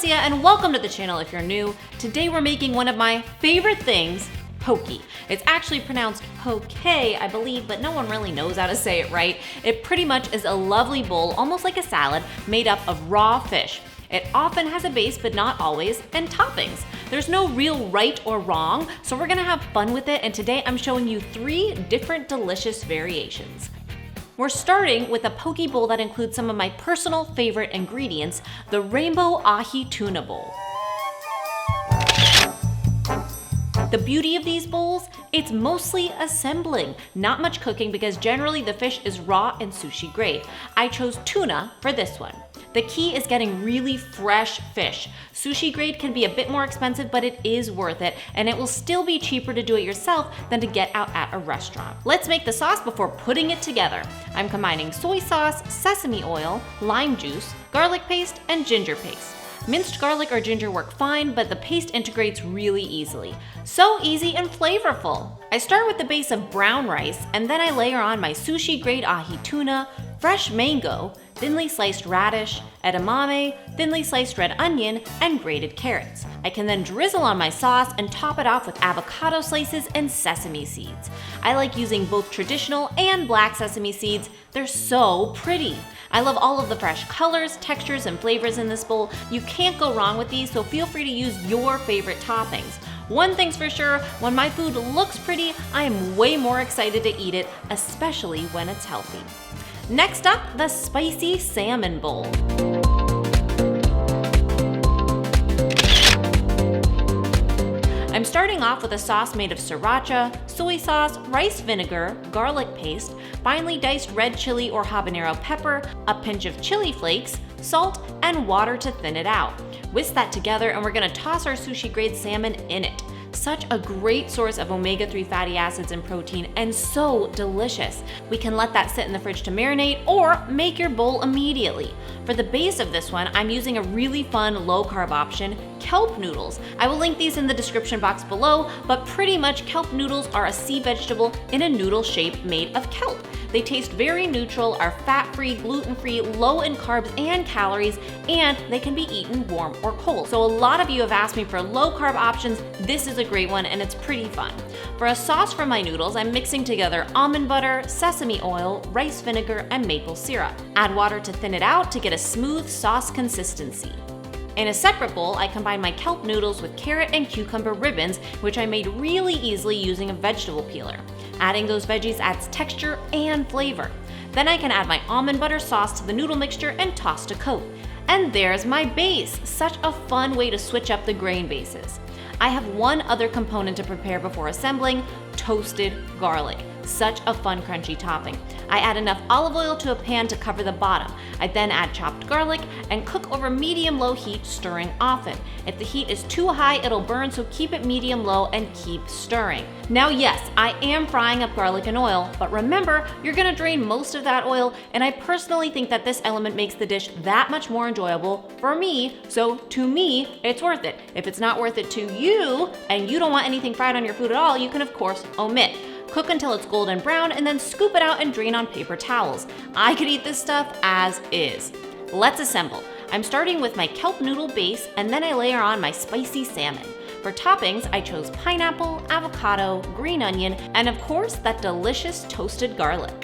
Alyssia and welcome to the channel if you're new. Today we're making one of my favorite things, poke. It's actually pronounced poke, I believe, but no one really knows how to say it right. It pretty much is a lovely bowl, almost like a salad, made up of raw fish. It often has a base, but not always, and toppings. There's no real right or wrong, so we're gonna have fun with it, and today I'm showing you 3 different delicious variations. We're starting with a poke bowl that includes some of my personal favorite ingredients, the Rainbow Ahi Tuna Bowl. The beauty of these bowls, it's mostly assembling, not much cooking because generally the fish is raw and sushi grade. I chose tuna for this one. The key is getting really fresh fish. Sushi grade can be a bit more expensive, but it is worth it, and it will still be cheaper to do it yourself than to get out at a restaurant. Let's make the sauce before putting it together. I'm combining soy sauce, sesame oil, lime juice, garlic paste, and ginger paste. Minced garlic or ginger work fine, but the paste integrates really easily. So easy and flavorful. I start with the base of brown rice, and then I layer on my sushi grade ahi tuna, fresh mango, thinly sliced radish, edamame, thinly sliced red onion, and grated carrots. I can then drizzle on my sauce and top it off with avocado slices and sesame seeds. I like using both traditional and black sesame seeds. They're so pretty. I love all of the fresh colors, textures, and flavors in this bowl. You can't go wrong with these, so feel free to use your favorite toppings. One thing's for sure, when my food looks pretty, I am way more excited to eat it, especially when it's healthy. Next up, the spicy salmon bowl. I'm starting off with a sauce made of sriracha, soy sauce, rice vinegar, garlic paste, finely diced red chili or habanero pepper, a pinch of chili flakes, salt, and water to thin it out. Whisk that together and we're gonna toss our sushi grade salmon in it. Such a great source of omega-3 fatty acids and protein, and so delicious. We can let that sit in the fridge to marinate or make your bowl immediately. For the base of this one, I'm using a really fun low-carb option, KELP noodles. I will link these in the description box below, but pretty much KELP noodles are a sea vegetable in a noodle shape made of kelp. They taste very neutral, are fat-free, gluten-free, low in carbs and calories, and they can be eaten warm or cold. So a lot of you have asked me for low-carb options. This is a great one and it's pretty fun. For a sauce for my noodles, I'm mixing together almond butter, sesame oil, rice vinegar, and maple syrup. Add water to thin it out to get a smooth sauce consistency. In a separate bowl, I combine my kelp noodles with carrot and cucumber ribbons, which I made really easily using a vegetable peeler. Adding those veggies adds texture and flavor. Then I can add my almond butter sauce to the noodle mixture and toss to coat. And there's my base. Such a fun way to switch up the grain bases. I have one other component to prepare before assembling, toasted garlic. Such a fun crunchy topping. I add enough olive oil to a pan to cover the bottom. I then add chopped garlic and cook over medium-low heat, stirring often. If the heat is too high, it'll burn, so keep it medium-low and keep stirring. Now yes, I am frying up garlic in oil, but remember, you're gonna drain most of that oil, and I personally think that this element makes the dish that much more enjoyable for me, so to me, it's worth it. If it's not worth it to you, and you don't want anything fried on your food at all, you can of course omit. Cook until it's golden brown and then scoop it out and drain on paper towels. I could eat this stuff as is. Let's assemble. I'm starting with my kelp noodle base and then I layer on my spicy salmon. For toppings, I chose pineapple, avocado, green onion, and of course that delicious toasted garlic.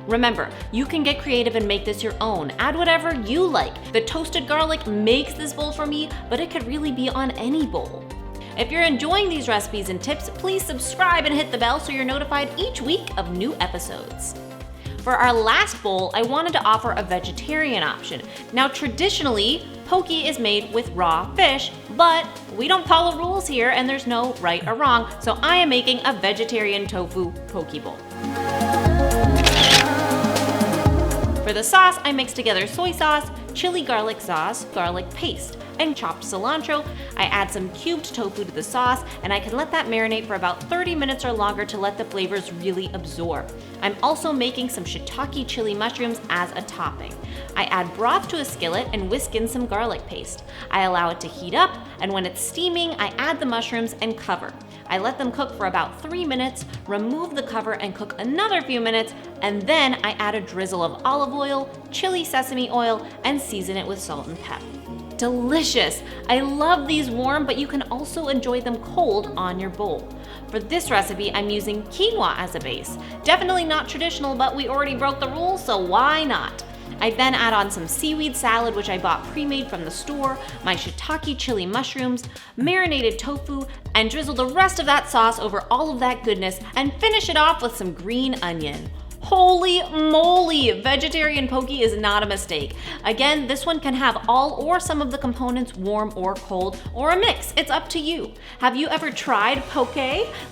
Remember, you can get creative and make this your own. Add whatever you like. The toasted garlic makes this bowl for me, but it could really be on any bowl. If you're enjoying these recipes and tips, please subscribe and hit the bell so you're notified each week of new episodes. For our last bowl, I wanted to offer a vegetarian option. Now traditionally, poke is made with raw fish, but we don't follow rules here and there's no right or wrong, so I am making a vegetarian tofu poke bowl. For the sauce, I mix together soy sauce, chili garlic sauce, garlic paste, and chopped cilantro. I add some cubed tofu to the sauce, and I can let that marinate for about 30 minutes or longer to let the flavors really absorb. I'm also making some shiitake chili mushrooms as a topping. I add broth to a skillet and whisk in some garlic paste. I allow it to heat up, and when it's steaming, I add the mushrooms and cover. I let them cook for about 3 minutes, remove the cover and cook another few minutes, and then I add a drizzle of olive oil, chili sesame oil, and season it with salt and pepper. delicious. I love these warm, but you can also enjoy them cold on your bowl. For this recipe, I'm using quinoa as a base. Definitely not traditional, but we already broke the rules, so why not? I then add on some seaweed salad, which I bought pre-made from the store, my shiitake chili mushrooms, marinated tofu, and drizzle the rest of that sauce over all of that goodness and finish it off with some green onion. Holy moly, vegetarian poke is not a mistake. Again, this one can have all or some of the components warm or cold, or a mix, it's up to you. Have you ever tried poke?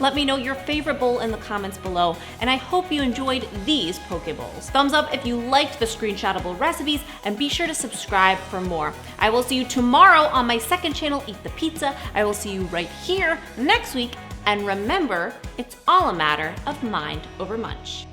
Let me know your favorite bowl in the comments below, and I hope you enjoyed these poke bowls. Thumbs up if you liked the screenshotable recipes, and be sure to subscribe for more. I will see you tomorrow on my second channel, Eat the Pizza. I will see you right here next week, and remember, it's all a matter of mind over munch.